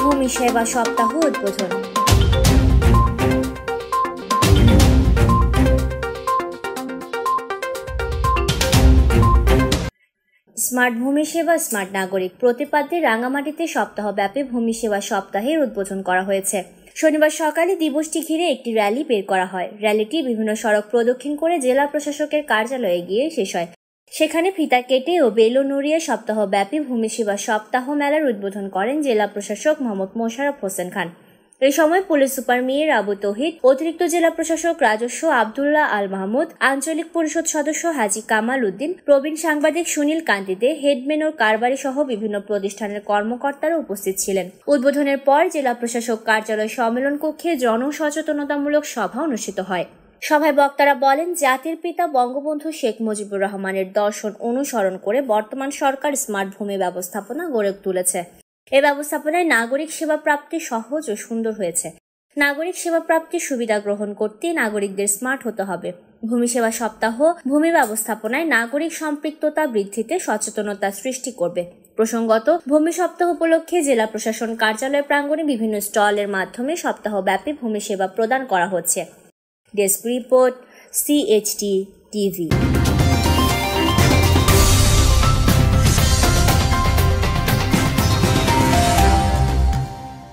ভূমি সেবা সপ্তাহ উদ্বোধন। স্মার্ট ভূমি সেবা স্মার্ট নাগরিক প্রতিপাদ্যে রাঙামাটিতে সপ্তাহব্যাপী ভূমি সেবা সপ্তাহের উদ্বোধন করা হয়েছে। শনিবার সকালে দিবসটি ঘিরে একটি র্যালি বের করা হয়। র্যালিটি বিভিন্ন সড়ক প্রদক্ষিণ করে জেলা প্রশাসকের কার্যালয়ে গিয়ে শেষ হয়। সেখানে ফিতা কেটে ও বেলুন উড়িয়ে সপ্তাহব্যাপী ভূমি সেবা সপ্তাহ মেলার উদ্বোধন করেন জেলা প্রশাসক মোহাম্মদ মোশাররফ হোসেন খান। এই সময় পুলিশ সুপার মির আবু তৌহিদ, অতিরিক্ত জেলা প্রশাসক রাজস্ব আব্দুল্লাহ আল মাহমুদ, আঞ্চলিক পরিষদ সদস্য হাজী কামাল উদ্দিন, প্রবীণ সাংবাদিক সুনীল কান্তিতে, হেডম্যান ও কারবারি সহ বিভিন্ন প্রতিষ্ঠানের কর্মকর্তারা উপস্থিত ছিলেন। উদ্বোধনের পর জেলা প্রশাসক কার্যালয় সম্মেলন কক্ষে জনসচেতনতামূলক সভা অনুষ্ঠিত হয়। সভায় বক্তারা বলেন, জাতির পিতা বঙ্গবন্ধু শেখ মুজিবুর রহমানের দর্শন অনুসরণ করে বর্তমান সরকার স্মার্ট ভূমি ব্যবস্থাপনা গড়ে তুলেছে। এ ব্যবস্থাপনায় নাগরিক সেবা প্রাপ্তি সহজ ও সুন্দর হয়েছে। নাগরিক সেবা প্রাপ্তির সুবিধা গ্রহণ করতে নাগরিকদের স্মার্ট হতে হবে। ভূমি সেবা সপ্তাহ ভূমি ব্যবস্থাপনায় নাগরিক সম্পৃক্ততা বৃদ্ধিতে সচেতনতা সৃষ্টি করবে। প্রসঙ্গত, ভূমি সপ্তাহ উপলক্ষে জেলা প্রশাসন কার্যালয় প্রাঙ্গণে বিভিন্ন স্টলের মাধ্যমে সপ্তাহব্যাপী ভূমি সেবা প্রদান করা হচ্ছে। Desk report, CHT TV।